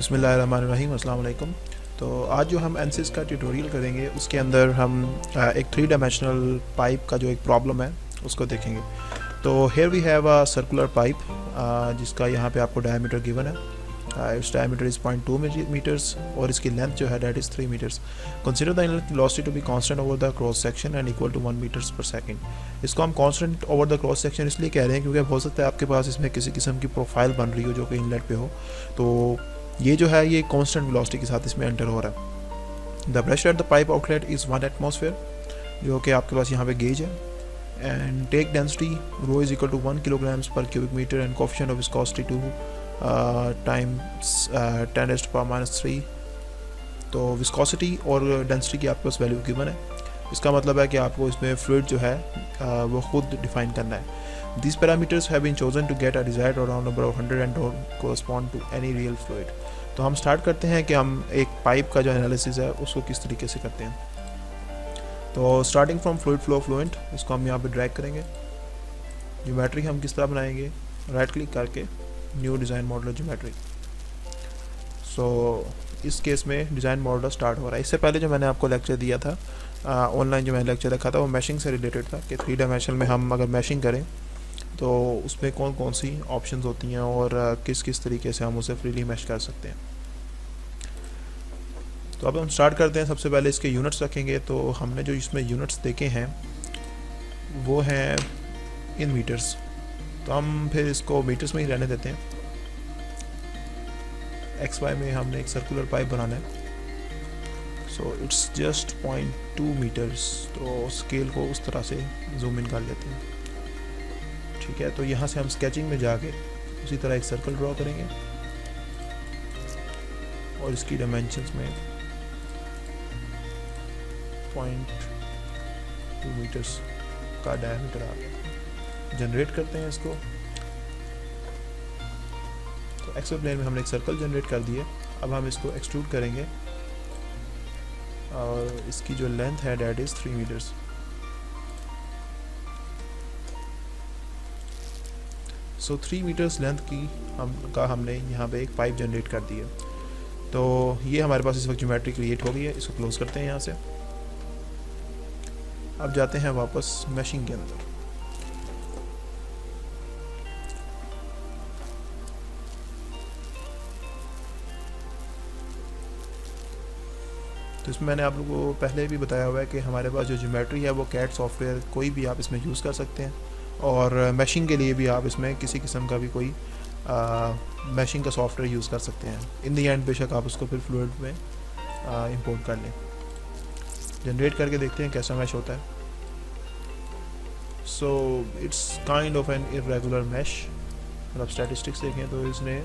बिस्मिल्लाहिर्रहमानिर्रहीम, अस्सलाम वालेकुम। तो आज जो हम एनसिस का ट्यूटोरियल करेंगे उसके अंदर हम एक 3 डायमेंशनल पाइप का जो एक प्रॉब्लम है उसको देखेंगे। तो here we have a circular pipe जिसका यहाँ पे आपको डायमीटर गिवन है। इट्स डायमीटर इज़ 0.2 मीटर्स और इसकी लेंथ जो है that is 3 meters. Consider the inlet velocity to be constant over the cross section and equal to 1 meters per second. इसको हम constant over the cross section इसलिए कह रहे हैं क्योंकि हो सकता है आपके पास इसमें किसी किस्म की प्रोफाइल बन रही हो जो कि इनलेट पे हो, तो ये जो है ये कांस्टेंट वेलोसिटी के साथ इसमें एंटर हो रहा है। The pressure at the pipe outlet is 1 atmosphere, जो कि आपके पास यहाँ पे गेज है। And take density rho is equal to 1 kilograms per cubic metre and coefficient of viscosity 2 times 10⁻³ तो विस्कोसिटी और डेंसिटी की आपके पास वैल्यू गिवन है। इसका मतलब है कि आपको इसमें फ्लूइड जो है वो खुद डिफाइन करना है। These parameters have been chosen to get a desired round number of 100 and don't correspond to any real fluid। तो हम स्टार्ट करते हैं कि हम एक पाइप का जो एनालिसिस है उसको किस तरीके से करते हैं। तो starting from fluid flow fluent, इसको हम यहाँ पे ड्रैग करेंगे। ज्योमेट्री हम किस तरह बनाएंगे, राइट क्लिक करके न्यू डिज़ाइन मॉडल ज्योमेट्री। सो इस केस में डिज़ाइन मॉडल स्टार्ट हो रहा है। इससे पहले जो मैंने आपको लेक्चर दिया था ऑनलाइन, जो मैंने लेक्चर रखा था वो मैशिंग से रिलेटेड था कि 3 डायमेंशन में हम अगर मैशिंग करें तो उसमें कौन कौन सी ऑप्शंस होती हैं और किस किस तरीके से हम उसे फ्रीली मैश कर सकते हैं। तो अब हम स्टार्ट करते हैं। सबसे पहले इसके यूनिट्स रखेंगे। तो हमने जो इसमें यूनिट्स देखे हैं वो हैं इन मीटर्स, तो हम फिर इसको मीटर्स में ही रहने देते हैं। XY में हमने एक सर्कुलर पाइप बनाना है। So it's just 0.2 meters. तो स्केल को उस तरह से जूम इन कर लेते हैं, ठीक है। तो यहाँ से हम स्केचिंग में जाके उसी तरह एक सर्कल ड्रॉ करेंगे और इसकी डायमेंशंस में 0.2 मीटर्स का डायमीटर आ गया। जनरेट करते हैं इसको। तो एक्स प्लेन में हमने एक सर्कल जनरेट कर दिया। अब हम इसको एक्सट्रूड करेंगे और इसकी जो लेंथ है that is 3 meters. So 3 meters length की हमने यहाँ पे एक पाइप जनरेट कर दी है। तो ये हमारे पास इस वक्त ज्योमेट्री क्रिएट हो गई है। इसको क्लोज करते हैं यहाँ से। अब जाते हैं वापस मैशिंग के अंदर। तो इसमें मैंने आप लोगों को पहले भी बताया हुआ है कि हमारे पास जो ज्योमेट्री है वो कैड सॉफ्टवेयर कोई भी आप इसमें यूज़ कर सकते हैं, और मैशिंग के लिए भी आप इसमें किसी किस्म का भी कोई मैशिंग का सॉफ्टवेयर यूज़ कर सकते हैं। इन दी एंड बेशक आप उसको फिर फ्लूइड में इंपोर्ट कर लें। जनरेट करके देखते हैं कैसा मैश होता है। So it's kind of an irregular mesh. अगर आप स्टैटिस्टिक्स देखें तो इसने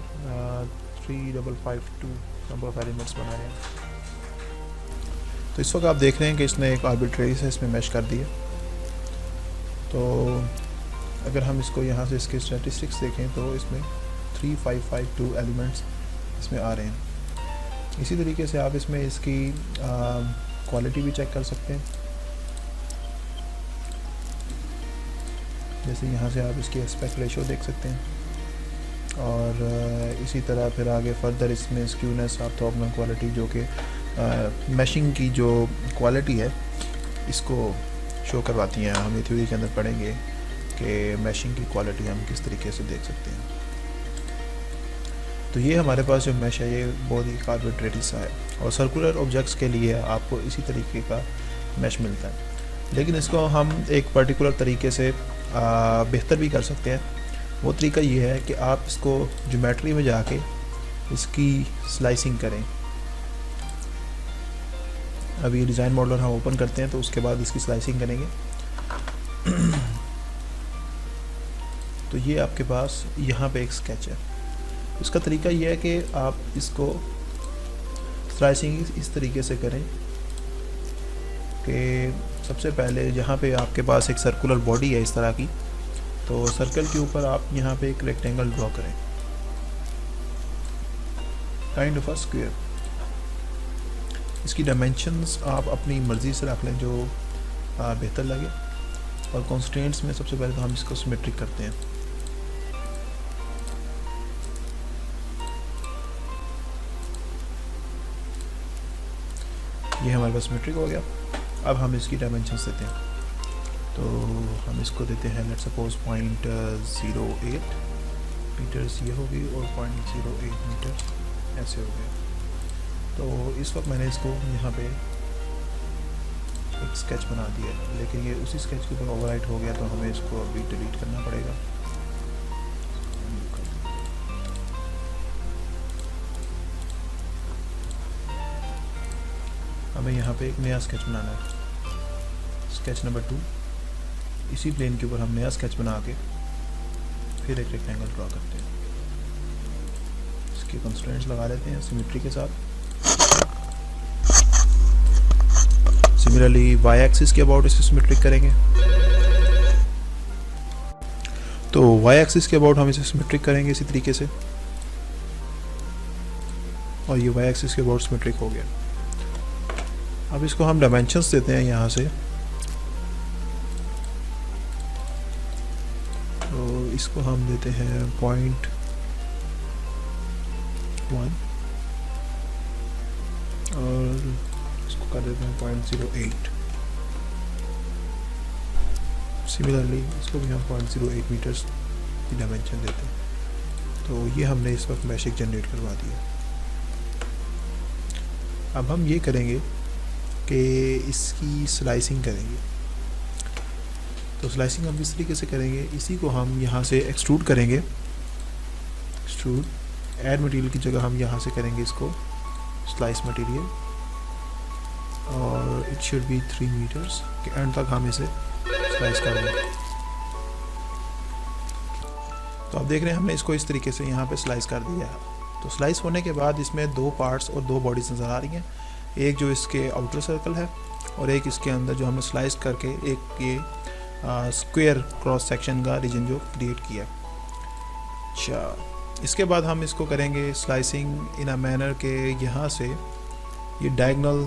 3552 नंबर ऑफ एलिमेंट्स बनाए हैं। तो इस वक्त आप देख रहे हैं कि इसने एक आर्बिट्रेरी से इसमें मैश कर दिया। तो अगर हम इसको यहाँ से इसके स्टैटिस्टिक्स देखें तो इसमें 3552 एलिमेंट्स इसमें आ रहे हैं। इसी तरीके से आप इसमें इसकी क्वालिटी भी चेक कर सकते हैं। जैसे यहाँ से आप इसकी एस्पेक्ट रेशो देख सकते हैं, और इसी तरह फिर आगे फर्दर इसमें स्क्यूनेस, ऑर्थोगोनल क्वालिटी, जो कि मैशिंग की जो क्वालिटी है इसको शो करवाती हैं। हम ये थ्योरी के अंदर पढ़ेंगे कि मैशिंग की क्वालिटी हम किस तरीके से देख सकते हैं। तो ये हमारे पास जो मैश है ये बहुत ही आर्बिट्रेरी सा है, और सर्कुलर ऑब्जेक्ट्स के लिए आपको इसी तरीके का मैश मिलता है। लेकिन इसको हम एक पर्टिकुलर तरीके से बेहतर भी कर सकते हैं। वो तरीका ये है कि आप इसको ज्योमेट्री में जाके इसकी स्लाइसिंग करें। अभी डिज़ाइन मॉडलर हम ओपन करते हैं तो उसके बाद इसकी स्लाइसिंग करेंगे। तो ये आपके पास यहाँ पे एक स्केच है। इसका तरीका ये है कि आप इसको स्लाइसिंग इस तरीके से करें कि सबसे पहले जहाँ पे आपके पास एक सर्कुलर बॉडी है इस तरह की, तो सर्कल के ऊपर आप यहाँ पे एक रेक्टेंगल ड्रॉ करें, काइंड ऑफ अ स्क्वायर। इसकी डायमेंशंस आप अपनी मर्ज़ी से रख लें जो बेहतर लगे, और कॉन्स्टेंट्स में सबसे पहले तो हम इसको सिमेट्रिक करते हैं। ये हमारे पास सिमेट्रिक हो गया। अब हम इसकी डायमेंशंस देते हैं, तो हम इसको देते हैं लेट्स सपोज 0.08 मीटर्स ये होगी और 0.08 मीटर ऐसे हो गया। तो इस वक्त मैंने इसको यहाँ पे एक स्केच बना दिया है, लेकिन ये उसी स्केच के ऊपर ओवरराइट हो गया, तो हमें इसको अभी डिलीट करना पड़ेगा। हमें यहाँ पे एक नया स्केच बनाना है, स्केच नंबर 2। इसी प्लेन के ऊपर हम नया स्केच बना के फिर एक रेक्टेंगल ड्रॉ करते हैं। इसके कंस्ट्रेंट्स लगा लेते हैं सिमेट्री के साथ। सिमिलरली वाई एक्सिस के अबाउट इसे सिमेट्रिक करेंगे, तो वाई एक्सिस के अबाउट हम इसे सिमेट्रिक करेंगे इसी तरीके से, और ये वाई एक्सिस के अबाउट सिमेट्रिक हो गया। अब इसको हम डायमेंशंस देते हैं यहाँ से, तो इसको हम देते हैं 0.1 और इसको कर देते हैं 0.08। सिमिलरली इसको भी हम 0.08 मीटर्स की डायमेंशन देते हैं। तो ये हमने इस वक्त मैशिक जनरेट करवा दिया। अब हम ये करेंगे कि इसकी स्लाइसिंग करेंगे। तो स्लाइसिंग हम इस तरीके से करेंगे, इसी को हम यहाँ से एक्सट्रूड करेंगे। एक्सट्रूड ऐड मटेरियल की जगह हम यहाँ से करेंगे इसको स्लाइस मटेरियल, और इट शुड बी 3 मीटर्स के एंड तक हम इसे स्लाइस कर देंगे। तो आप देख रहे हैं हमने इसको इस तरीके से यहाँ पे स्लाइस कर दिया है। तो स्लाइस होने के बाद इसमें 2 पार्ट्स और 2 बॉडीज नज़र आ रही हैं, एक जो इसके आउटर सर्कल है और एक इसके अंदर जो हमने स्लाइस करके एक ये स्क्वायर क्रॉस सेक्शन का रीजन जो क्रिएट किया। अच्छा, इसके बाद हम इसको करेंगे स्लाइसिंग इन अ मैनर के यहाँ से ये डायगोनल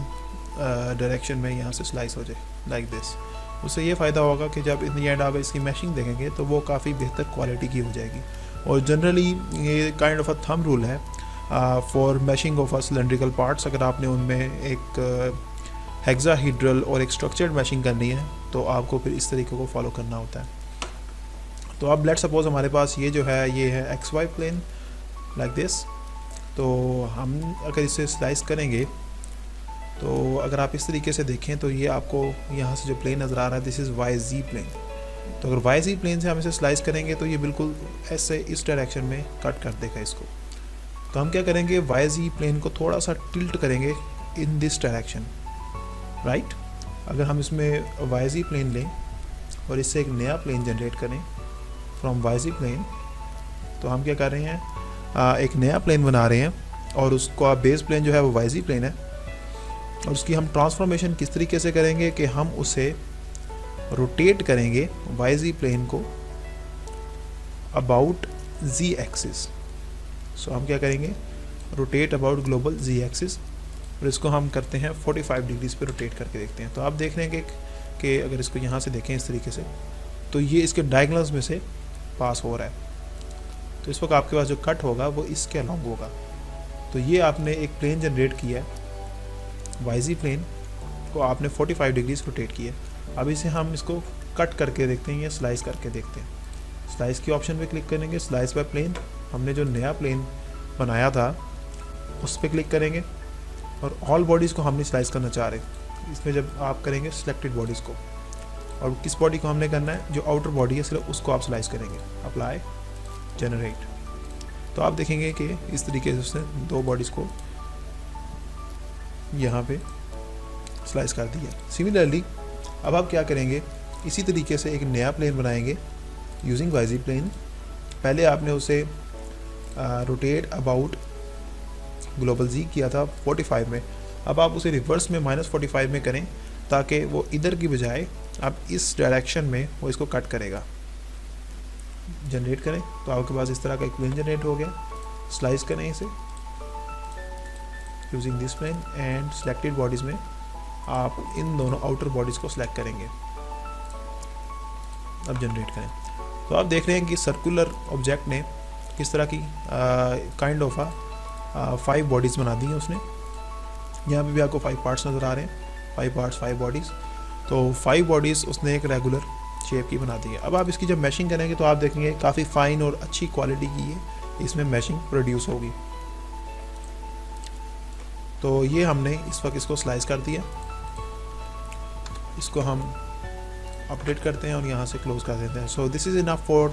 डायरेक्शन में यहाँ से स्लाइस हो जाए लाइक दिस। उससे ये फ़ायदा होगा कि जब इन द एंड आप इसकी मैशिंग देखेंगे तो वो काफ़ी बेहतर क्वालिटी की हो जाएगी। और जनरली ये kind of a thumb rule है for meshing of a cylindrical parts. अगर आपने उनमें एक हेक्साहीड्रल और एक स्ट्रक्चर्ड मैशिंग करनी है तो आपको फिर इस तरीके को फॉलो करना होता है। तो अब लेट्स सपोज हमारे पास ये जो है ये है X Y plane like this. तो हम अगर इसे स्लाइस करेंगे तो अगर आप इस तरीके से देखें तो ये आपको यहाँ से जो प्लेन नज़र आ रहा है this is Y Z plane. तो अगर वाई जी प्लेन से हम इसे स्लाइस करेंगे तो ये बिल्कुल ऐसे इस डायरेक्शन में कट कर देगा इसको। तो हम क्या करेंगे, वाई जी प्लेन को थोड़ा सा टिल्ट करेंगे इन दिस डायरेक्शन, राइट। अगर हम इसमें वाई जी प्लेन लें और इससे एक नया प्लेन जनरेट करें फ्रॉम वाई जी प्लेन, तो हम क्या कर रहे हैं, एक नया प्लेन बना रहे हैं और उसका बेस प्लेन जो है वो वाई जी प्लेन है। और उसकी हम ट्रांसफॉर्मेशन किस तरीके से करेंगे कि हम उसे रोटेट करेंगे वाई जी प्लेन को अबाउट जी एक्सिस। सो हम क्या करेंगे, rotate about global Z axis, और इसको हम करते हैं 45 डिग्रीज पे रोटेट करके देखते हैं। तो आप देख रहे हैं कि अगर इसको यहाँ से देखें इस तरीके से तो ये इसके डायगोनल्स में से पास हो रहा है। तो इस वक्त आपके पास जो कट होगा वो इसके अलॉन्ग होगा। तो ये आपने एक प्लेन जनरेट किया है, वाई जी प्लेन को आपने 45 डिग्रीज रोटेट किया। अब इसे हम इसको कट करके देखते हैं या स्लाइस करके देखते हैं। स्लाइस की ऑप्शन पे क्लिक करेंगे, स्लाइस बाय प्लेन, हमने जो नया प्लेन बनाया था उस पर क्लिक करेंगे और ऑल बॉडीज़ को हमने स्लाइस करना चाह रहे। इसमें जब आप करेंगे सिलेक्टेड बॉडीज़ को, और किस बॉडी को हमने करना है, जो आउटर बॉडी है सिर्फ उसको आप स्लाइस करेंगे, अप्लाई जनरेट। तो आप देखेंगे कि इस तरीके से उसने 2 बॉडीज़ को यहाँ पे स्लाइस कर दिया। सिमिलरली अब आप क्या करेंगे, इसी तरीके से एक नया प्लेन बनाएंगे यूजिंग वाई जी प्लेन। पहले आपने उसे रोटेट अबाउट ग्लोबल जी किया था 45 में, अब आप उसे रिवर्स में -45 में करें ताकि वो इधर की बजाय आप इस डायरेक्शन में वो इसको कट करेगा। जनरेट करें तो आपके पास इस तरह का एक प्लेन जनरेट हो गया। स्लाइस करें इसे using this plane and selected bodies में आप इन दोनों आउटर बॉडीज़ को सिलेक्ट करेंगे। अब जनरेट करें तो आप देख रहे हैं कि सर्कुलर ऑब्जेक्ट ने किस तरह की काइंड ऑफ 5 बॉडीज़ बना दी हैं उसने। यहाँ पे भी आपको 5 पार्ट्स नज़र आ रहे हैं, 5 पार्ट्स 5 बॉडीज़। तो 5 बॉडीज़ उसने एक रेगुलर शेप की बना दी है। अब आप इसकी जब मैशिंग करेंगे तो आप देखेंगे काफ़ी फाइन और अच्छी क्वालिटी की है इसमें मैशिंग प्रोड्यूस होगी। तो ये हमने इस वक्त इसको स्लाइस कर दिया, इसको हम अपडेट करते हैं और यहाँ से क्लोज कर देते हैं। So this is enough for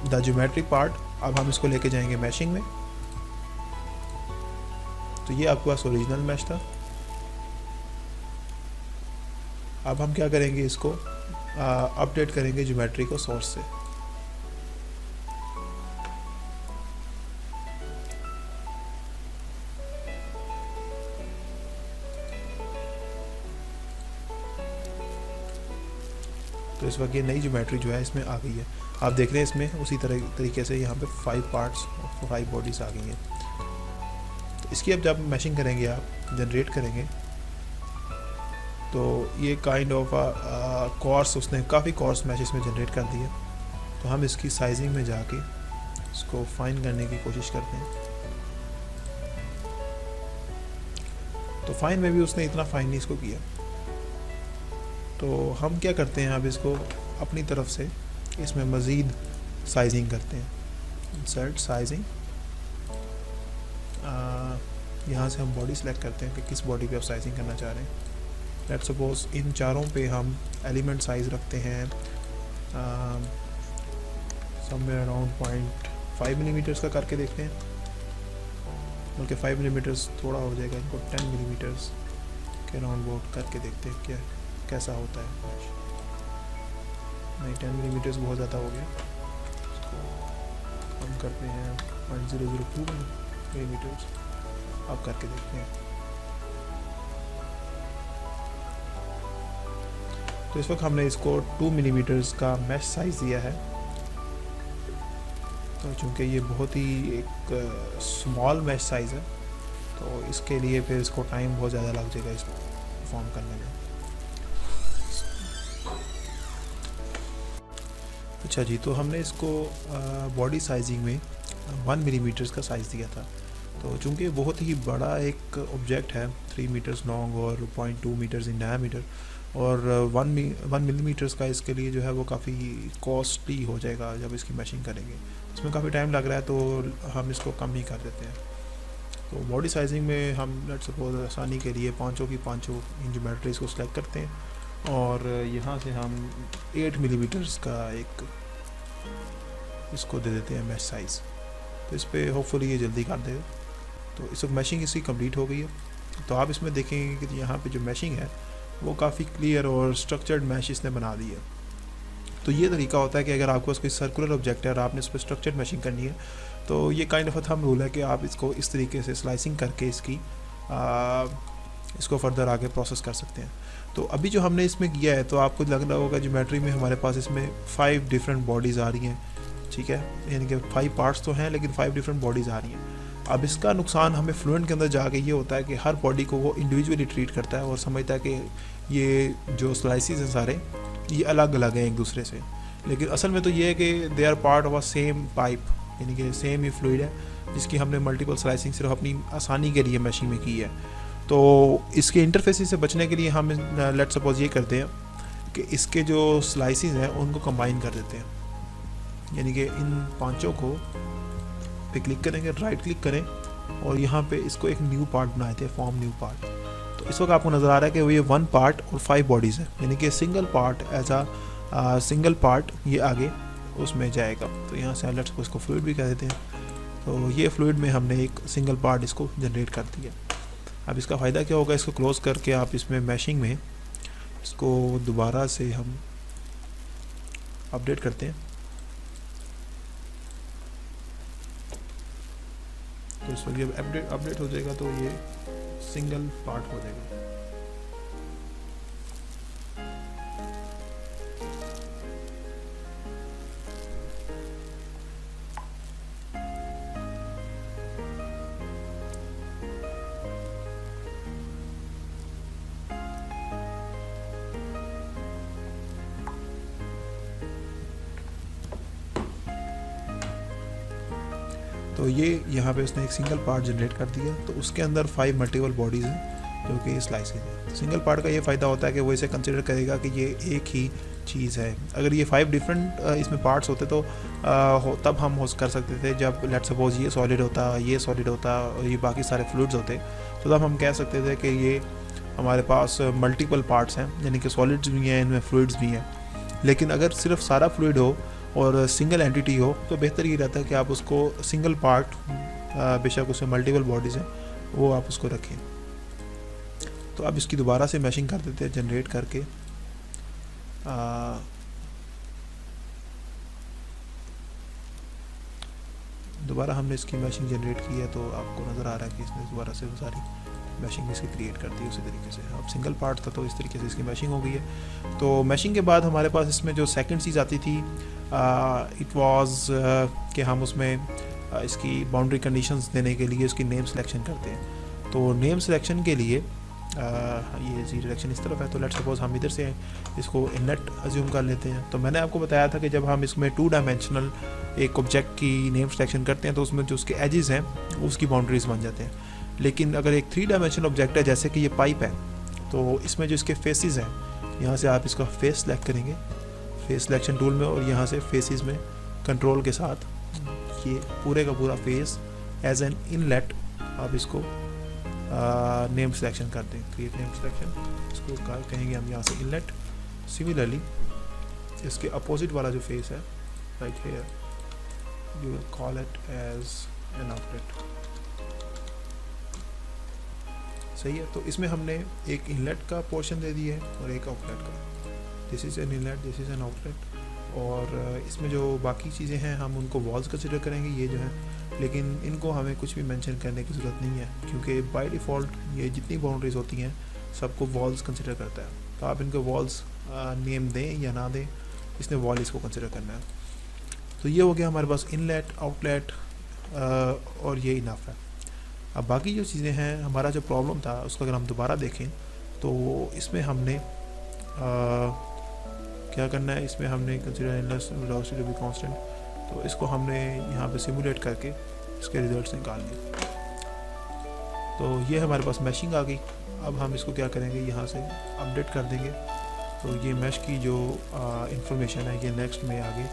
the geometry part. अब हम इसको लेके जाएंगे मैशिंग में। तो ये आपके पास ओरिजिनल मैश था। अब हम क्या करेंगे, इसको अपडेट करेंगे ज्योमेट्री को सोर्स से। तो इस वक्त ये नई ज्योमेट्री जो है इसमें आ गई है। आप देख रहे हैं इसमें उसी तरीके से यहाँ पे 5 पार्ट्स 5 बॉडीज आ गई हैं। तो इसकी अब जब मैशिंग करेंगे, आप जनरेट करेंगे, तो ये काइंड ऑफ कोर्स, उसने काफ़ी कोर्स मैश इसमें जनरेट कर दिया। तो हम इसकी साइजिंग में जाके इसको फाइन करने की कोशिश करते हैं। तो फाइन में भी उसने इतना फाइन नहीं इसको किया। तो हम क्या करते हैं, अब इसको अपनी तरफ से इसमें मज़ीद साइजिंग करते हैं। इंसर्ट साइजिंग, यहाँ से हम बॉडी सेलेक्ट करते हैं कि किस बॉडी पे आप साइजिंग करना चाह रहे हैं। लेट्स सपोज इन चारों पे हम एलिमेंट साइज़ रखते हैं समवेयर अराउंड 0.5 मिलीमीटर्स का करके देखते हैं, बल्कि 5 मिलीमीटर्स थोड़ा हो जाएगा, इनको 10 मिलीमीटर्स के राउंड अबाउट करके देखते हैं क्या कैसा होता है। नहीं, 10 मिलीमीटर्स बहुत ज़्यादा हो गया, इसको हम करते हैं 0.002 मिलीमीटर्स। अब करके देखते हैं। तो इस वक्त हमने इसको 2 मिलीमीटर्स का मैश साइज़ दिया है। तो चूँकि ये बहुत ही एक स्मॉल मैश साइज़ है, तो इसके लिए फिर इसको टाइम बहुत ज़्यादा लग जाएगा इसको परफॉर्म करने में। अच्छा जी, तो हमने इसको बॉडी साइजिंग में 1 मिलीमीटर्स का साइज़ दिया था। तो चूँकि बहुत ही बड़ा एक ऑब्जेक्ट है, 3 मीटर्स लॉन्ग और 0.2 मीटर्स इन डायमीटर, और 1 मिलीमीटर्स का इसके लिए जो है वो काफ़ी कॉस्टली हो जाएगा जब इसकी मैशिंग करेंगे। इसमें काफ़ी टाइम लग रहा है, तो हम इसको कम ही कर देते हैं। तो बॉडी साइजिंग में हम लेट सपोज आसानी के लिए पाँचों की पाँचों इन ज्योमेट्रीज को सिलेक्ट करते हैं, और यहाँ से हम 8 मिलीमीटर्स का एक इसको दे देते हैं मैश साइज़। तो इस पर होपफुली ये जल्दी कर देगा। तो इस वक्त मैशिंग इसकी कंप्लीट हो गई है। तो आप इसमें देखेंगे कि यहाँ पे जो मैशिंग है वो काफ़ी क्लियर और स्ट्रक्चर्ड मैश इसने बना दी है। तो ये तरीका होता है कि अगर आपको कोई सर्कुलर ऑब्जेक्ट है और आपने इस पर स्ट्रक्चर्ड मैशिंग करनी है, तो ये काइंड ऑफ थंब रूल है कि आप इसको इस तरीके से स्लाइसिंग करके इसको फर्दर आगे प्रोसेस कर सकते हैं। तो अभी जो हमने इसमें किया है, तो आपको लग रहा होगा ज्योमेट्री में हमारे पास इसमें 5 डिफरेंट बॉडीज़ आ रही हैं, ठीक है, यानी कि 5 पार्ट्स तो हैं लेकिन 5 डिफरेंट बॉडीज़ आ रही हैं। अब इसका नुकसान हमें फ्लुएंट के अंदर जाके ये होता है कि हर बॉडी को वो इंडिविजुअली ट्रीट करता है और समझता है कि ये जो स्लाइसिस हैं सारे ये अलग अलग हैं एक दूसरे से, लेकिन असल में तो ये है कि they are part of a same pipe, यानी कि सेम ही फ्लूइड है जिसकी हमने मल्टीपल स्लाइसिंग सिर्फ अपनी आसानी के लिए मैशिंग में की है। तो इसके इंटरफेसिस से बचने के लिए हम लेट सपोज ये करते हैं कि इसके जो स्लाइसिस हैं उनको कंबाइन कर देते हैं, यानी कि इन पांचों को पे क्लिक करेंगे, राइट क्लिक करें और यहाँ पे इसको एक न्यू पार्ट बनाए थे, फॉर्म न्यू पार्ट। तो इस वक्त आपको नज़र आ रहा है कि वो ये 1 पार्ट और 5 बॉडीज़ है, यानी कि सिंगल पार्ट एज आ सिंगल पार्ट ये आगे उसमें जाएगा। तो यहाँ से लेट्स इसको फ्लूइड भी कह देते हैं। तो ये फ्लूइड में हमने एक सिंगल पार्ट इसको जनरेट कर दिया। अब इसका फ़ायदा क्या होगा, इसको क्लोज करके आप इसमें मैशिंग में इसको दोबारा से हम अपडेट करते हैं। तो इस वक्त जब अपडेट हो जाएगा तो ये सिंगल पार्ट हो जाएगा। तो तो ये यहाँ पे उसने एक सिंगल पार्ट जनरेट कर दिया, तो उसके अंदर 5 मल्टीपल बॉडीज़ हैं जो कि स्लाइसेज हैं। सिंगल पार्ट का ये फ़ायदा होता है कि वो इसे कंसिडर करेगा कि ये एक ही चीज़ है। अगर ये 5 डिफरेंट इसमें पार्ट्स होते तो तब हम हो कर सकते थे, जब लेट सपोज ये सॉलिड होता, ये सॉलिड होता और ये बाकी सारे फ्लूइड्स होते, तो तब हम कह सकते थे कि ये हमारे पास मल्टीपल पार्ट्स हैं, यानी कि सॉलिड्स भी हैं, इनमें फ्लूइड्स भी हैं। लेकिन अगर सिर्फ सारा फ्लूइड हो और सिंगल एंटिटी हो तो बेहतर ये रहता है कि आप उसको सिंगल पार्ट, बेशक उसमें मल्टीपल बॉडीज़ हैं, वो आप उसको रखें। तो अब इसकी दोबारा से मैशिंग कर देते हैं जनरेट करके। दोबारा हमने इसकी मैशिंग जनरेट की है, तो आपको नज़र आ रहा है कि इसने दोबारा से वो सारी मैशिंग इसकी क्रिएट कर दी उसी तरीके से। अब सिंगल पार्ट था तो इस तरीके से इसकी मैशिंग हो गई है। तो मैशिंग के बाद हमारे पास इसमें जो सेकंड चीज़ आती थी इट वाज कि हम उसमें इसकी बाउंड्री कंडीशंस देने के लिए उसकी नेम सिलेक्शन करते हैं। तो नेम सिलेक्शन के लिए ये जी डायरेक्शन इस तरफ है, तो लेट्स सपोज हम इधर से इसको इनलेट अज्यूम कर लेते हैं। तो मैंने आपको बताया था कि जब हम इसमें 2 डायमेंशनल एक ऑब्जेक्ट की नेम सिलेक्शन करते हैं तो उसमें जो उसके एजेस हैं उसकी बाउंड्रीज बन जाते हैं। लेकिन अगर एक 3 डायमेंशनल ऑब्जेक्ट है, जैसे कि ये पाइप है, तो इसमें जो इसके फेसेस हैं, यहाँ से आप इसका फेस सेलेक्ट करेंगे फेस सिलेक्शन टूल में, और यहाँ से फेसेस में कंट्रोल के साथ ये पूरे का पूरा फेस एज एन इनलेट आप इसको नेम सिलेक्शन कर दें, क्रिएट नेम सिलेक्शन, इसको कहेंगे हम यहाँ से इनलेट। सिमिलरली इसके अपोजिट वाला जो फेस है right here, you will call it as an outlet. सही है, तो इसमें हमने एक इनलेट का पोर्शन दे दिया है और एक आउटलेट का। This is an inlet, this is an outlet. और इसमें जो बाकी चीज़ें हैं हम उनको वॉल्स कंसिडर करेंगे, ये जो है, लेकिन इनको हमें कुछ भी मेंशन करने की ज़रूरत नहीं है, क्योंकि बाय डिफ़ॉल्ट ये जितनी बाउंड्रीज होती हैं सबको वॉल्स कंसिडर करता है। तो आप इनको वॉल्स नेम दें या ना दें, इसने वॉल इसको कंसिडर करना है। तो ये हो गया हमारे पास इनलेट, आउटलेट और ये इनफ है। अब बाकी जो चीज़ें हैं, हमारा जो प्रॉब्लम था उसको अगर हम दोबारा देखें तो इसमें हमने क्या करना है, इसमें हमने consider inlet velocity to be constant, तो इसको हमने यहाँ पे सिमुलेट करके इसके रिजल्ट्स निकाल लिए। तो ये हमारे पास मैशिंग आ गई। अब हम इसको क्या करेंगे, यहाँ से अपडेट कर देंगे। तो ये मैश की जो इंफॉर्मेशन है ये नेक्स्ट में आगे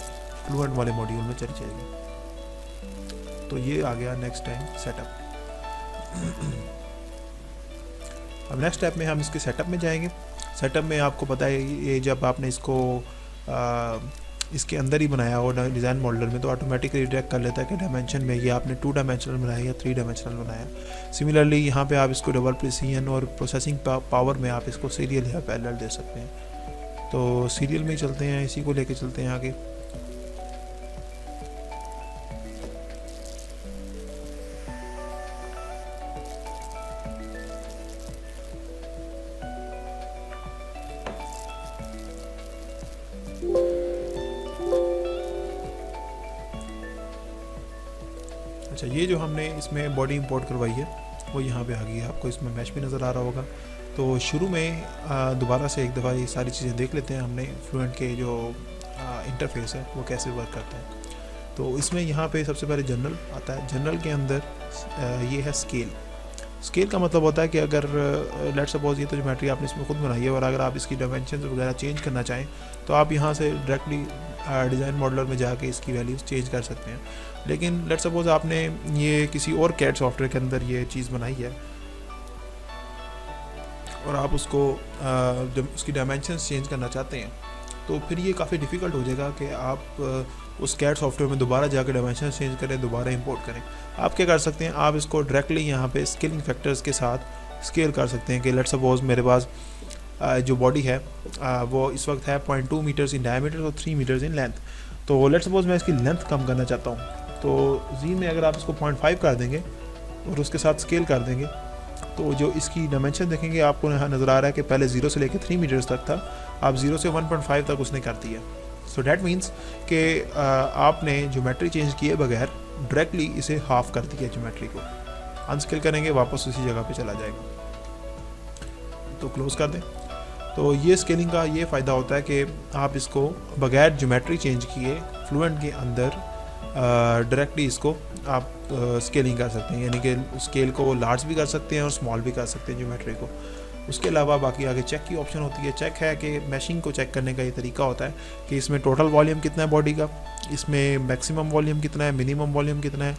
फ्लुएंट वाले मॉड्यूल में चली जाएगी। तो ये आ गया नेक्स्ट टाइम सेटअप। अब नेक्स्ट स्टेप में हम इसके सेटअप में जाएंगे। सेटअप में आपको पता है ये जब आपने इसको इसके अंदर ही बनाया हो डिज़ाइन मॉडलर में, तो ऑटोमेटिकली डिटेक्ट कर लेता है कि डायमेंशन में ये आपने 2 डायमेंशनल बनाया या 3 डायमेंशनल बनाया। सिमिलरली यहाँ पे आप इसको डबल प्रिसीजन और प्रोसेसिंग पावर में आप इसको सीरियल या पैरेलल दे सकते हैं। तो सीरियल में ही चलते हैं, इसी को लेके चलते हैं आगे। अच्छा, ये जो हमने इसमें बॉडी इंपोर्ट करवाई है वो यहाँ पे आ गई है। आपको इसमें मैश भी नज़र आ रहा होगा। तो शुरू में दोबारा से एक दफ़ा ये सारी चीज़ें देख लेते हैं हमने फ्लुएंट के जो इंटरफेस है वो कैसे वर्क करता है। तो इसमें यहाँ पे सबसे पहले जनरल आता है। जनरल के अंदर ये है स्केल। स्केल का मतलब होता है कि अगर लेट सपोज ये तो ज्योमेट्री आपने इसमें खुद बनाई है और अगर आप इसकी डायमेंशन वगैरह चेंज करना चाहें तो आप यहाँ से डायरेक्टली डिज़ाइन मॉडलर में जाके इसकी वैल्यूज़ चेंज कर सकते हैं। लेकिन लेट सपोज आपने ये किसी और कैड सॉफ्टवेयर के अंदर ये चीज़ बनाई है और आप उसको जब उसकी डायमेंशंस चेंज करना चाहते हैं तो फिर ये काफ़ी डिफ़िकल्ट हो जाएगा कि आप उस कैड सॉफ्टवेयर में दोबारा जाकर डायमेंशन चेंज करें, दोबारा इंपोर्ट करें। आप क्या कर सकते हैं, आप इसको डायरेक्टली यहाँ पे स्केलिंग फैक्टर्स के साथ स्केल कर सकते हैं कि लेट सपोज मेरे पास जो बॉडी है वो इस वक्त है 0.2 मीटर्स इन डायमीटर और 3 मीटर्स इन लेंथ। तो लेट सपोज मैं इसकी लेंथ कम करना चाहता हूँ, तो जी में अगर आप इसको 0.5 कर देंगे और उसके साथ स्केल कर देंगे तो जो इसकी डायमेंशन देखेंगे आपको यहाँ नज़र आ रहा है कि पहले 0 से लेकर 3 मीटर्स तक था, अब 0 से 1.5 तक उसने कर दिया। सो डैट मीन्स कि आपने ज्योमेट्री चेंज किए बगैर डायरेक्टली इसे हाफ कर दिया। ज्योमेट्री को अनस्केल करेंगे वापस उसी जगह पे चला जाएगा। तो क्लोज कर दें। तो ये स्केलिंग का ये फ़ायदा होता है कि आप इसको बगैर ज्योमेट्री चेंज किए फ्लुएंट के अंदर डायरेक्टली इसको आप स्केलिंग कर सकते हैं, यानी कि स्केल को लार्ज भी कर सकते हैं और स्मॉल भी कर सकते हैं ज्योमेट्री को। उसके अलावा बाकी आगे चेक की ऑप्शन होती है। चेक है कि मैशिंग को चेक करने का ये तरीका होता है कि इसमें टोटल वॉल्यूम कितना है बॉडी का, इसमें मैक्सिमम वॉल्यूम कितना है, मिनिमम वॉल्यूम कितना है।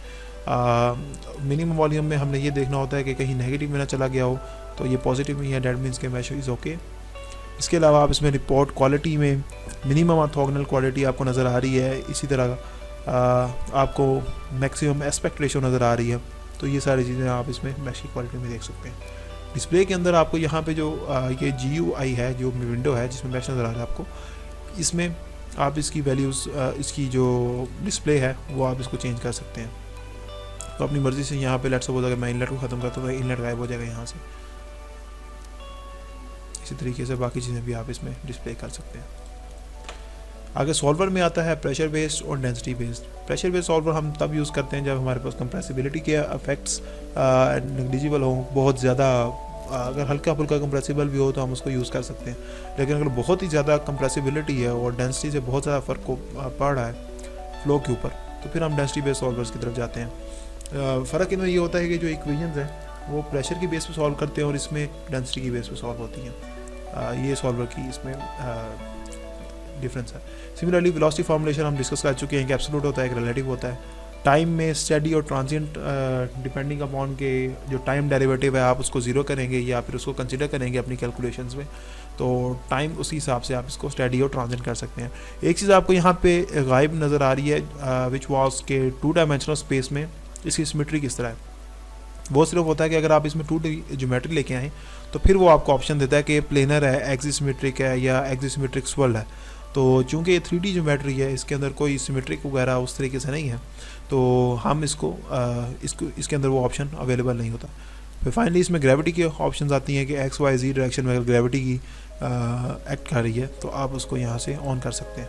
मिनिमम वॉल्यूम में हमने ये देखना होता है कि कहीं नेगेटिव में ना चला गया हो, तो ये पॉजिटिव में है, डेट मीन्स के मैश इज़ ओके। इसके अलावा आप इसमें रिपोर्ट क्वालिटी में मिनिमम ऑर्थोगोनल क्वालिटी आपको नज़र आ रही है, इसी तरह आपको मैक्सिमम एस्पेक्ट रेशो नज़र आ रही है। तो ये सारी चीज़ें आप इसमें मैश की क्वालिटी में देख सकते हैं। डिस्प्ले के अंदर आपको यहाँ पे जो ये GUI है, जो विंडो है जिसमें मैश नज़र आ रहा है आपको, इसमें आप इसकी वैल्यूज़, इसकी जो डिस्प्ले है वो आप इसको चेंज कर सकते हैं। तो अपनी मर्ज़ी से यहाँ पे लेट्स सपोज अगर मैं इनलेट को ख़त्म करता हूँ तो इनलेट गायब हो जाएगा यहाँ से। इसी तरीके से बाकी चीज़ें भी आप इसमें डिस्प्ले कर सकते हैं। आगे सॉल्वर में आता है प्रेशर बेस्ड और density based. Pressure based solver हम तब यूज़ करते हैं जब हमारे पास कंप्रेसिबिलिटी के इफेक्ट्स नेग्लिजिबल हो, बहुत ज़्यादा अगर हल्का फुल्का कंप्रेसिबल भी हो तो हम उसको यूज़ कर सकते हैं। लेकिन अगर बहुत ही ज़्यादा कंप्रेसिबिलिटी है और डेंसिटी से बहुत ज़्यादा फ़र्क पड़ रहा है फ्लो के ऊपर, तो फिर हम डेंसिटी बेस्ड सॉल्वर्स की तरफ जाते हैं। फ़र्क इनमें ये होता है कि जो इक्वेशंस हैं वो प्रेशर की बेस पे सॉल्व करते हैं और इसमें डेंसिटी की बेस पे सॉल्व होती हैं। ये सॉल्वर की इसमें डिफरेंस है। सिमिलरली वेलोसिटी फॉर्मुलेशन हम डिस्कस कर चुके हैं कि एब्सोल्यूट होता है, एक रिलेटिव होता है। टाइम में स्टेडी और ट्रांजिएंट डिपेंडिंग अपॉन के जो टाइम डेरिवेटिव है आप उसको ज़ीरो करेंगे या फिर उसको कंसिडर करेंगे अपनी कैलकुलेशंस में, तो टाइम उसी हिसाब से आप इसको स्टेडी और ट्रांजिएंट कर सकते हैं। एक चीज़ आपको यहाँ पे गायब नज़र आ रही है विच वॉज के 2 डायमेंशनल स्पेस में इसकी सिमेट्री किस तरह है। वो सिर्फ होता है कि अगर आप इसमें 2D ज्योमेट्री लेके आएँ तो फिर वो आपको ऑप्शन देता है कि प्लेनर है, एक्सिसिमेट्रिक है या एक्सिसिमेट्रिक स्वर्ल है। तो चूँकि ये 3D ज्योमेट्री है, इसके अंदर कोई सिमेट्रिक वगैरह उस तरीके से नहीं है, तो हम इसको इसके अंदर वो ऑप्शन अवेलेबल नहीं होता। फिर फाइनली इसमें ग्रेविटी की ऑप्शंस आती हैं कि XYZ डायरेक्शन में अगर ग्रेविटी की एक्ट कर रही है तो आप उसको यहाँ से ऑन कर सकते हैं।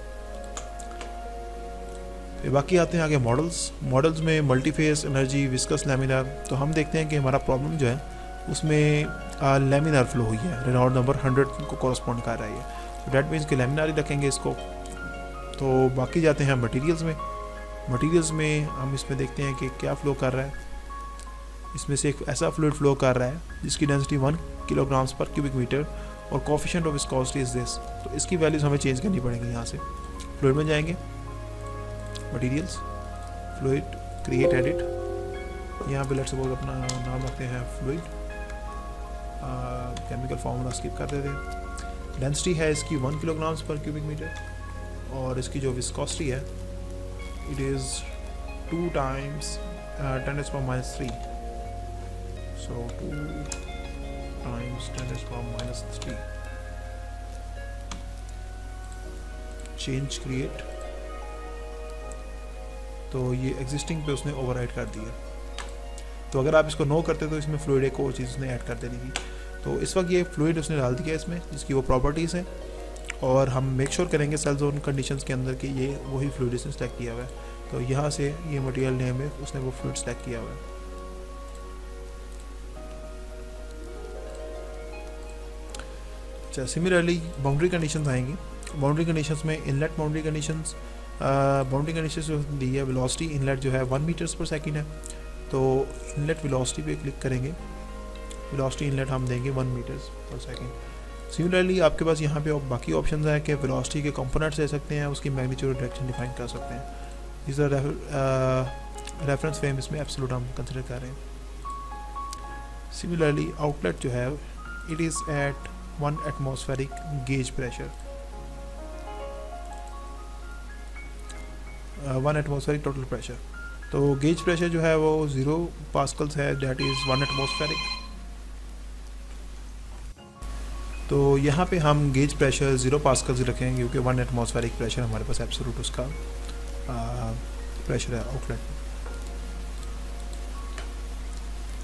फिर बाकी आते हैं आगे मॉडल्स में मल्टीफेस, एनर्जी, विस्कस, लैमिनार। तो हम देखते हैं कि हमारा प्रॉब्लम जो है उसमें लैमिनार फ्लो हुई है, रेनॉल्ड नंबर 100 को कॉरस्पॉन्ड कर रही है, तो डेट मीन्स के लैमिनार ही रखेंगे इसको। तो बाकी जाते हैं मटेरियल्स में हम इसमें देखते हैं कि क्या फ़्लो कर रहा है। इसमें से एक ऐसा फ्लूइड फ्लो कर रहा है जिसकी density 1 kilograms per cubic metre और coefficient of viscosity is this. तो इसकी वैल्यूज हमें चेंज करनी पड़ेगी। यहाँ से फ्लूइड में जाएंगे, मटेरियल्स, फ्लूइड, क्रिएट, एडिट। यहाँ पे लेट्स सपोज अपना नाम रखते हैं फ्लूइड, केमिकल फार्मूला स्किप कर देते हैं। डेंसिटी है इसकी 1 किलोग्राम्स पर क्यूबिक मीटर और इसकी जो विस्कोसिटी है it is 2 times 10⁻³ so 2 times 10⁻³ change create. तो ये एग्जिस्टिंग पे उसने ओवरराइड कर दिया। तो अगर आप इसको नो करते तो इसमें फ्लूइड एक और चीज़ उसने ऐड कर देनी थी। तो इस वक्त ये फ्लूइड उसने डाल दिया इसमें जिसकी वो प्रॉपर्टीज़ हैं, और हम मेक श्योर करेंगे सेल जोन कंडीशंस के अंदर कि ये वही फ्लूइड इसने सेलेक्ट किया हुआ है। तो यहाँ से ये मटेरियल नेम है, उसने वो फ्लूइड सेलेक्ट किया हुआ है। अच्छा, सिमिलरली बाउंड्री कंडीशंस आएंगी। बाउंड्री कंडीशंस में inlet boundary conditions, boundary conditions जो दी है, वेलोसिटी इनलेट जो है 1 मीटर्स पर सेकेंड है, तो इनलेट वेलोसिटी पे क्लिक करेंगे, वेलोसिटी इनलेट हम देंगे 1 मीटर्स पर सेकेंड। सिमिलरली आपके पास यहाँ पे बाकी ऑप्शन है कि वेलोसिटी के कंपोनेंट्स दे सकते हैं, उसकी मैग्नीट्यूड डायरेक्शन डिफाइन कर सकते हैं। इस रेफरेंस फ्रेम इसमें एब्सोल्यूट हम कंसिडर कर रहे हैं। सिमिलरली आउटलेट जो है it is at 1 atmospheric gauge pressure, 1 atmospheric total pressure. तो गेज प्रेशर जो है वो 0 पास्कल्स है, दैट इज़ 1 एटमॉस्फेरिक। तो यहाँ पे हम गेज प्रेशर 0 पास्कल्स रखेंगे क्योंकि 1 एटमॉस्फेरिक प्रेशर हमारे पास एब्सोल्यूट उसका प्रेशर है आउटलेट।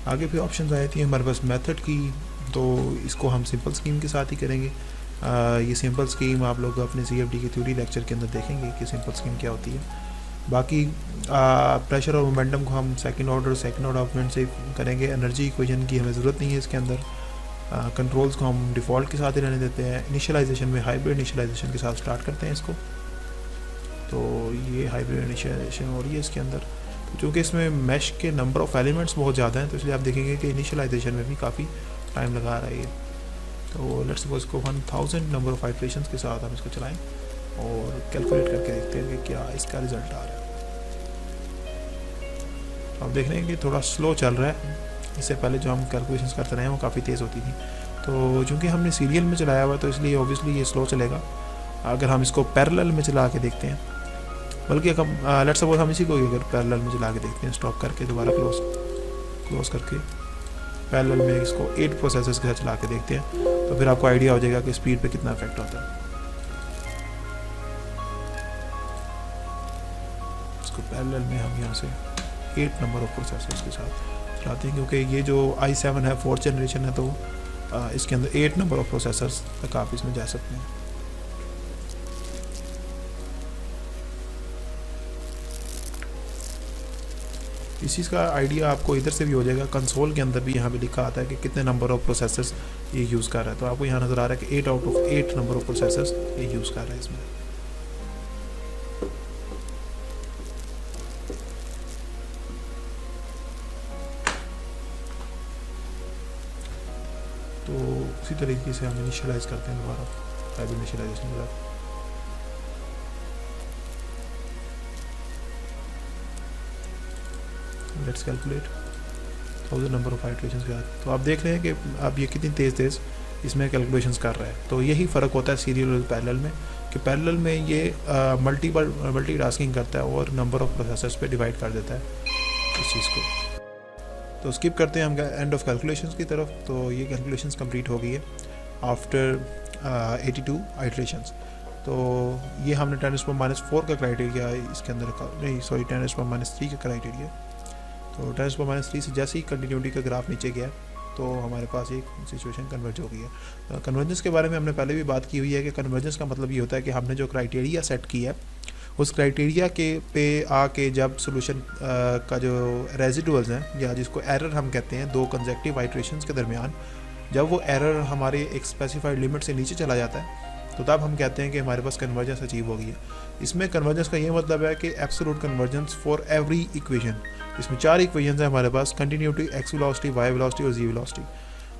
आगे फिर ऑप्शन आए थे हमारे पास मेथड की, तो इसको हम सिंपल स्कीम के साथ ही करेंगे। ये सिंपल स्कीम आप लोग अपने CFD के थ्योरी लेक्चर के अंदर देखेंगे कि सिंपल स्कीम क्या होती है। बाकी प्रेशर और मोमेंटम को हम सेकंड ऑर्डर ऑफ मोमेंट से करेंगे। एनर्जी इक्वेशन की हमें ज़रूरत नहीं है इसके अंदर। कंट्रोल्स को हम डिफ़ॉल्ट के साथ ही रहने देते हैं। इनिशियलाइजेशन में हाइब्रिड इनिशियलाइजेशन के साथ स्टार्ट करते हैं इसको। तो ये हाइब्रिड इनिशियलाइजेशन हो रही है इसके अंदर। तो चूँकि इसमें मैश के नंबर ऑफ़ एलिमेंट्स बहुत ज़्यादा हैं, तो इसलिए आप देखेंगे कि इनिशियलाइजेशन में भी काफ़ी टाइम लगा रहा है ये। तो लेट्स सपोज इसको 1000 नंबर ऑफ़ आइट्रेशंस के साथ हम इसको चलाएं और कैलकुलेट करके देखते हैं कि क्या इसका रिज़ल्ट आ रहा है। तो आप देख रहे हैं कि थोड़ा स्लो चल रहा है। इससे पहले जो हम कैलकुलेशंस करते रहे हैं वो काफ़ी तेज़ होती थी। तो चूँकि हमने सीरियल में चलाया हुआ तो इसलिए ऑब्वियसली ये स्लो चलेगा। अगर हम इसको पैरेलल में चला के देखते हैं, बल्कि लेट्स सपोज हम इसी को अगर पैरेलल में चला के देखते हैं, स्टॉप करके दोबारा क्लोज करके पैरेलल में इसको 8 प्रोसेसर्स के साथ चला के देखते हैं, तो फिर आपको आइडिया हो जाएगा कि स्पीड पे कितना इफेक्ट होता है। इसको पैरेलल में हम यहाँ से 8 नंबर ऑफ प्रोसेसर्स के साथ चलाते हैं, क्योंकि ये जो i7 है 4th जनरेशन है, तो इसके अंदर 8 नंबर ऑफ प्रोसेसर्स तक आप इसमें जा सकते हैं। इस चीज़ का आइडिया आपको इधर से भी हो जाएगा। कंसोल के अंदर भी यहाँ पे लिखा आता है कि कितने नंबर ऑफ प्रोसेसर्स ये यूज़ कर रहा है। तो आपको यहाँ नज़र आ रहा है कि 8 out of 8 number of processors ये यूज़ कर रहा है इसमें। तो उसी तरीके से हम इनिशियलाइज करते हैं दोबारा, टाइप इनिशियलाइजेशन के बाद। Let's calculate 1000 number of iterations के बाद। तो आप देख रहे हैं कि अब ये कितनी तेज़ इसमें कैलकुलेशंस कर रहा है। तो यही फ़र्क होता है सीरियल और पैरेलल में, कि पैरेलल में ये मल्टी टास्किंग करता है और नंबर ऑफ प्रोसेसर्स पे डिवाइड कर देता है इस चीज़ को। तो स्किप करते हैं हम एंड ऑफ कैलकुलेशंस की तरफ। तो ये कैलकुलेशंस कंप्लीट हो गई है आफ्टर 82 आइट्रेशंस। तो ये हमने 10⁻⁻4 का क्राइटेरिया इसके अंदर रखा, नहीं सॉरी 10⁻⁻3 का क्राइटेरिया। तो 10⁻3 से जैसे ही कंटिन्यूटी का ग्राफ नीचे गया तो हमारे पास एक सिचुएशन कन्वर्ज हो गई है। कन्वर्जेंस के बारे में हमने पहले भी बात की हुई है कि कन्वर्जेंस का मतलब ये होता है कि हमने जो क्राइटेरिया सेट किया है उस क्राइटेरिया के पे आके जब सोल्यूशन का जो रेजिडुअल्स हैं, या जिसको एरर हम कहते हैं, 2 कंसेक्टिव आइट्रेशंस के दरमियान जब वो एरर हमारे एक स्पेसिफाइड लिमिट से नीचे चला जाता है, तो तब हम कहते हैं कि हमारे पास कन्वर्जेंस अचीव हो गई है। इसमें कन्वर्जेंस का ये मतलब है कि absolute convergence for every equation. इसमें 4 इक्वेशन है हमारे पास, continuity, X velocity, Y velocity और जी वेलोसिटी।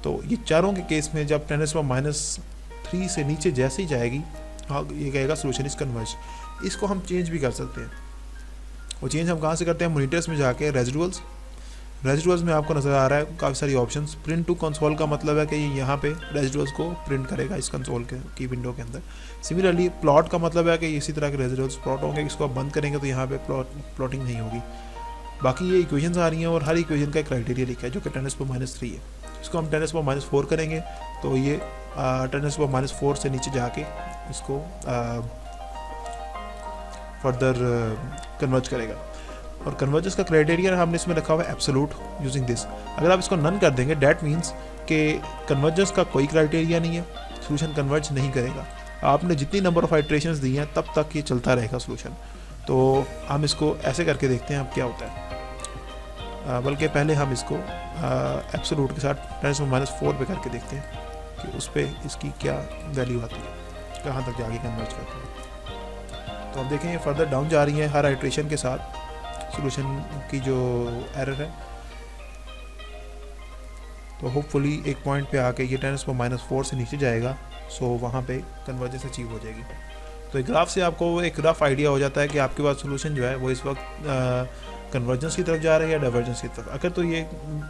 तो ये चारों के केस में जब 10⁻³ से नीचे जैसे ही जाएगी, हाँ, ये कहेगा सोल्यूशन इज कन्वर्ज। इसको हम चेंज भी कर सकते हैं। वो चेंज हम कहाँ से करते हैं? मॉनिटर्स में जाके रेजिडुअल्स में आपको नज़र आ रहा है काफ़ी सारी ऑप्शंस। प्रिंट टू कंसोल का मतलब है कि ये यहाँ पे रेजिडुअल्स को प्रिंट करेगा इस कंसोल की विंडो के अंदर। सिमिलरली प्लॉट का मतलब है कि इसी तरह के रेजिडुअल्स प्लॉट होंगे। इसको आप बंद करेंगे तो यहाँ पे प्लॉटिंग नहीं होगी। बाकी ये इक्वेशंस आ रही हैं और हर इक्वेशन का एक क्राइटेरिया लिखा है जो कि 10⁻³ है। इसको हम 10⁻⁴ करेंगे तो ये 10⁻⁴ से नीचे जाके इसको फर्दर कन्वर्ज करेगा। और कन्वर्जेंस का क्राइटेरिया हमने इसमें रखा हुआ है एब्सोल्यूट यूजिंग दिस। अगर आप इसको नन कर देंगे डैट मीन्स कि कन्वर्जेंस का कोई क्राइटेरिया नहीं है, सोल्यूशन कन्वर्ज नहीं करेगा। आपने जितनी नंबर ऑफ आइट्रेशंस दी हैं तब तक ये चलता रहेगा सोल्यूशन। तो हम इसको ऐसे करके देखते हैं अब क्या होता है। बल्कि पहले हम इसको एब्सोल्यूट के साथ 10⁻⁴ पे करके देखते हैं कि उस पर इसकी क्या वैल्यू आती है, कहाँ तक जाके कन्वर्ज करते हैं। तो अब देखें फर्दर डाउन जा रही है हर आइट्रेशन के साथ सोल्यूशन की जो एरर है। तो होपफुली एक पॉइंट पे आके ये 10⁻⁴ से नीचे जाएगा, सो वहाँ पे कन्वर्जेंस अचीव हो जाएगी। तो एक ग्राफ से आपको एक रफ आइडिया हो जाता है कि आपके पास सोल्यूशन जो है वो इस वक्त कन्वर्जेंस की तरफ जा रही है या डाइवर्जेंस की तरफ। अगर तो ये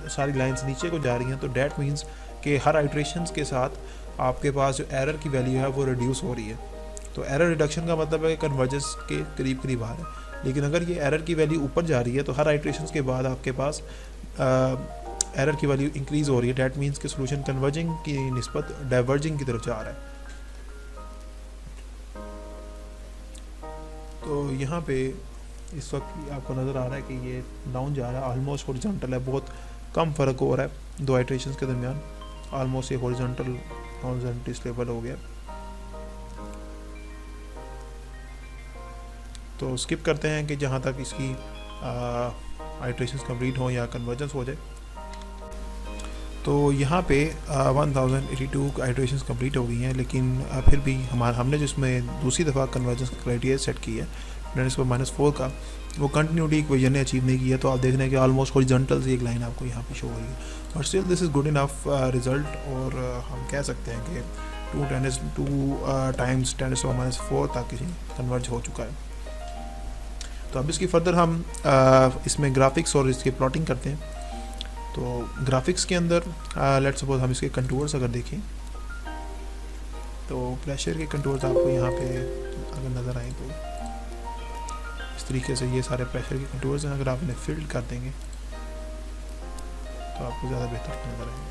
सारी लाइंस नीचे को जा रही हैं तो डैट मीन्स कि हर आइट्रेशंस के साथ आपके पास जो एरर की वैल्यू है वो रिड्यूस हो रही है। तो एरर रिडक्शन का मतलब है कि कन्वर्जेंस के करीब करीब आ रहा है। लेकिन अगर ये एरर की वैल्यू ऊपर जा रही है तो हर आइट्रेशंस के बाद आपके पास एरर की वैल्यू इंक्रीज हो रही है। डैट मीन्स कि सोल्यूशन कन्वर्जिंग की निस्बत डाइवर्जिंग की तरफ जा रहा है। तो यहाँ पे इस वक्त आपको नज़र आ रहा है कि ये डाउन जा रहा है, ऑलमोस्ट हॉरिजॉन्टल है, बहुत कम फ़र्क हो रहा है 2 आइट्रेशंस के दरमियान। ऑलमोस्ट ये हॉरिजॉन्टल स्टेबल हो गया। तो स्किप करते हैं कि जहाँ तक इसकी आइट्रेशंस कंप्लीट हो या कन्वर्जेंस हो जाए। तो यहाँ पे 1082 आइट्रेशंस कंप्लीट हो गई हैं, लेकिन फिर भी हमने जिसमें दूसरी दफ़ा कन्वर्जेंस क्राइटेरिया सेट की है 10⁻⁴ का, वो कंटिन्यूटी इक्वेशन ने अचीव नहीं किया। तो आप देख रहे हैं कि ऑलमोस्ट हॉरिजॉन्टल सी एक लाइन आपको यहाँ पे शो हो रही है, but still this is good enough result. और हम कह सकते हैं कि 2 टाइम्स 10⁻⁴ तक कन्वर्ज हो चुका है। तो अब इसकी फर्दर हम इसमें ग्राफिक्स और इसकी प्लॉटिंग करते हैं। तो ग्राफिक्स के अंदर लेट्स सपोज हम इसके कंटूर्स अगर देखें, तो प्रेशर के कंटूर्स आपको यहाँ पे अगर नज़र आए तो इस तरीके से ये सारे प्रेशर के कंटूर्स हैं। अगर आप इन्हें फिल्ड कर देंगे तो आपको ज़्यादा बेहतर नज़र आएंगे।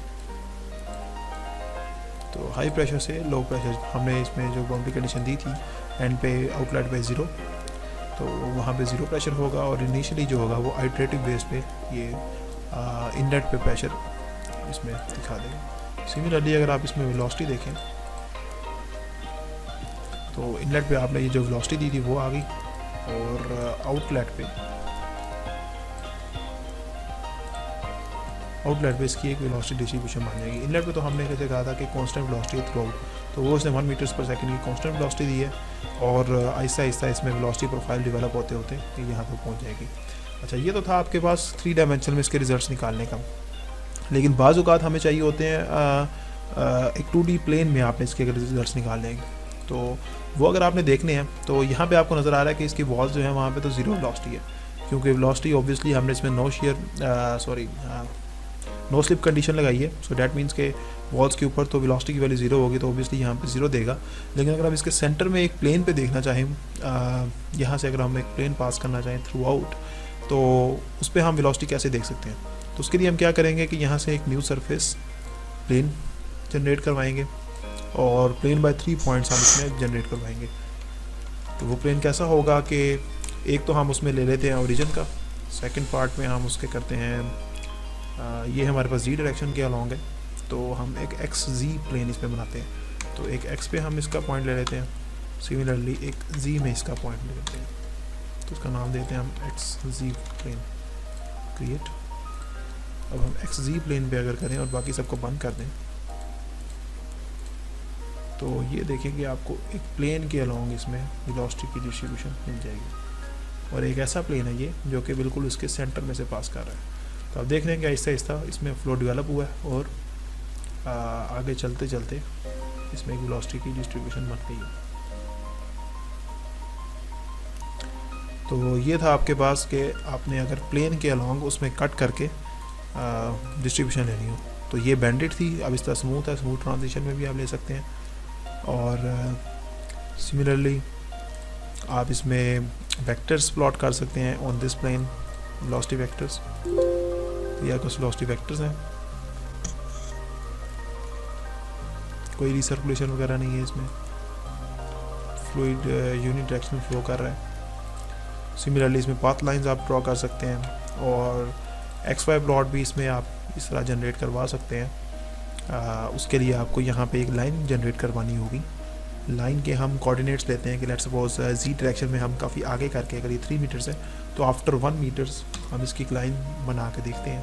तो हाई प्रेशर से लो प्रेशर हमने इसमें जो बाउंड्री कंडीशन दी थी एंड पे आउटलेट पे 0, तो वहाँ पे 0 प्रेशर होगा और इनिशियली जो होगा वो आइट्रेटिव बेस पे ये इनलेट पे प्रेशर इसमें दिखा देगा। सिमिलरली अगर आप इसमें वेलोसिटी देखें तो इनलेट पे आपने ये जो वेलोसिटी दी थी वो आ गई, और आउटलेट पे इसकी एक वेलोसिटी डिस्ट्रीब्यूशन बन जाएगी। इनलेट पे तो हमने कैसे कहा था कि कांस्टेंट वेलोसिटी थ्रू आउट, तो वो उसने 1 मीटर्स पर सेकंड की कांस्टेंट वेलोसिटी दी है, और आहिस्ता आहिस्ता इसमें वेलोसिटी प्रोफाइल डेवलप होते होते ये यहाँ पर पहुँच जाएगी। अच्छा, ये तो था आपके पास 3 डायमेंशन में इसके रिजल्ट्स निकालने का। लेकिन बाज़ औक़ात हमें चाहिए होते हैं एक 2D प्लेन में आपने इसके अगर रिजल्ट्स निकालने हैं, तो वो अगर आपने देखने हैं तो यहाँ पे आपको नज़र आ रहा है कि इसकी वॉल्स जो है वहाँ पे तो 0 वेलोसिटी है, क्योंकि वेलोसिटी ऑब्वियसली हमने इसमें नो स्लिप कंडीशन लगाई है। सो डैट मीन्स के वॉल्स के ऊपर तो वेलोसिटी की वैल्यू 0 होगी, तो ऑब्वियसली यहाँ पे 0 देगा। लेकिन अगर आप इसके सेंटर में एक प्लेन पे देखना चाहें, यहाँ से अगर हम एक प्लेन पास करना चाहें थ्रू आउट, तो उस पर हम वेलोसिटी कैसे देख सकते हैं। तो उसके लिए हम क्या करेंगे कि यहाँ से एक न्यू सरफेस प्लेन जनरेट करवाएंगे, और प्लेन बाय 3 पॉइंट्स हम इसमें जनरेट करवाएंगे। तो वो प्लेन कैसा होगा कि एक तो हम उसमें ले लेते हैं ओरिजिन का, सेकंड पार्ट में हम उसके करते हैं ये हमारे पास जी डायरेक्शन के अलॉन्ग है, तो हम एक एक्स जी प्लेन इसमें बनाते हैं। तो एक एक्स पे हम इसका पॉइंट ले लेते हैं, सिमिलरली एक जी में इसका पॉइंट ले लेते हैं, तो उसका नाम देते हैं हम एक्स जी प्लेन क्रिएट। अब हम एक्स जी प्लेन पे अगर करें और बाकी सबको बंद कर दें, तो ये देखें कि आपको एक प्लेन के अलॉन्ग इसमें वेलोसिटी की डिस्ट्रीब्यूशन मिल जाएगी, और एक ऐसा प्लेन है ये जो कि बिल्कुल उसके सेंटर में से पास कर रहा है। तो आप देख रहे हैं कि आहिस्ता आहिस्ता इसमें फ्लो डेवलप हुआ है, और आगे चलते चलते इसमें एक वेलोसिटी की डिस्ट्रीब्यूशन बन गई है। तो ये था आपके पास कि आपने अगर प्लेन के अलॉन्ग उसमें कट करके डिस्ट्रीब्यूशन लेनी हो, तो ये बैंडेड थी। अब इस तरह स्मूथ है, स्मूथ ट्रांजिशन में भी आप ले सकते हैं। और सिमिलरली आप इसमें वेक्टर्स प्लॉट कर सकते हैं on this plane, velocity vectors, या कुछ वेलोसिटी वेक्टर्स हैं। कोई रिसर्कुलेशन वगैरह नहीं है इसमें, फ्लूइड यूनिट डायरेक्शन में फ्लो कर रहा है। सिमिलरली इसमें पाथ लाइंस आप ड्रॉ कर सकते हैं, और एक्स वाई प्लॉट भी इसमें आप इस तरह जनरेट करवा सकते हैं। उसके लिए आपको यहाँ पे एक लाइन जनरेट करवानी होगी। लाइन के हम कोऑर्डिनेट्स लेते हैं कि लेट्स सपोज जी डायरेक्शन में हम काफ़ी आगे करके, अगर ये 3 मीटर्स है तो आफ्टर 1 मीटर्स हम इसकी एक लाइन बना के देखते हैं,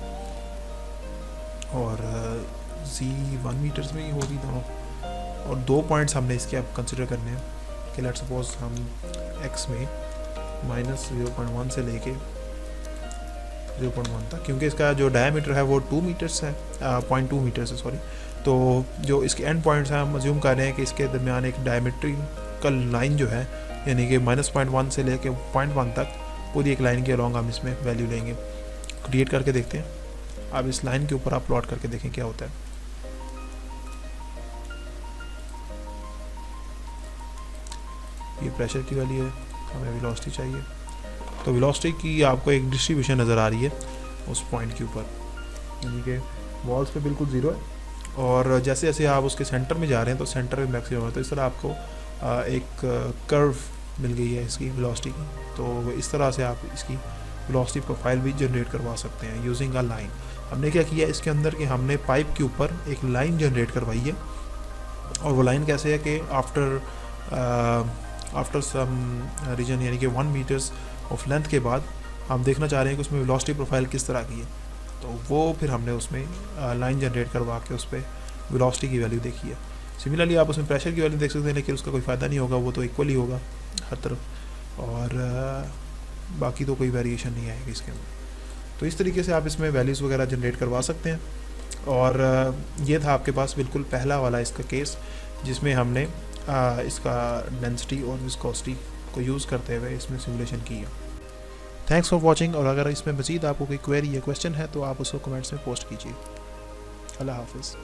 और जी 1 मीटर्स में ही होगी दोनों। और 2 पॉइंट्स हमने इसके अब कंसिडर करने हैं कि लेट्स सपोज हम एक्स में -0.1 से लेके 0.1 तक, क्योंकि इसका जो डायमीटर है वो 2 मीटर्स है, 0.2 मीटर्स है सॉरी। तो जो इसके एंड पॉइंट्स हैं हम अज्यूम कर रहे हैं कि इसके दरमियान एक डायमीट्रिकल लाइन जो है, यानी कि -0.1 से लेके 0.1 तक पूरी एक लाइन के अलॉन्ग हम इसमें वैल्यू लेंगे। क्रिएट करके देखते हैं। अब इस लाइन के ऊपर आप प्लॉट करके देखें क्या होता है। ये प्रेशर की वैल्यू है, हमें वेलोसिटी चाहिए, तो वेलोसिटी की आपको एक डिस्ट्रीब्यूशन नज़र आ रही है उस पॉइंट के ऊपर, यानी कि वॉल्स पे बिल्कुल 0 है, और जैसे जैसे आप उसके सेंटर में जा रहे हैं तो सेंटर में मैक्सिमम है। तो इस तरह आपको एक कर्व मिल गई है इसकी वेलोसिटी की। तो इस तरह से आप इसकी वेलोसिटी प्रोफाइल भी जनरेट करवा सकते हैं यूजिंग अ लाइन। हमने क्या किया इसके अंदर कि हमने पाइप के ऊपर एक लाइन जनरेट करवाई है, और वो लाइन कैसे है कि आफ्टर सम रीजन, यानी कि 1 मीटर्स ऑफ लेंथ के बाद हम देखना चाह रहे हैं कि उसमें वेलोसिटी प्रोफाइल किस तरह की है। तो वो फिर हमने उसमें लाइन जनरेट करवा के उस पर वेलोसिटी की वैल्यू देखी है। सिमिलरली आप उसमें प्रेशर की वैल्यू देख सकते हैं, लेकिन उसका कोई फ़ायदा नहीं होगा, वो तो इक्वल ही होगा हर तरफ। और बाकी तो कोई वेरिएशन नहीं आएगी इसके अंदर। तो इस तरीके से आप इसमें वैल्यूज़ वगैरह जनरेट करवा सकते हैं। और ये था आपके पास बिल्कुल पहला वाला इसका केस, जिसमें हमने इसका डेंसिटी और विस्कोसिटी को यूज़ करते हुए इसमें सिमुलेशन की है। Thanks for watching. और अगर इसमें मज़ीद आपको कोई क्वेरी या क्वेश्चन है तो आप उसको कमेंट्स में पोस्ट कीजिए। अल्लाह हाफ़िज़।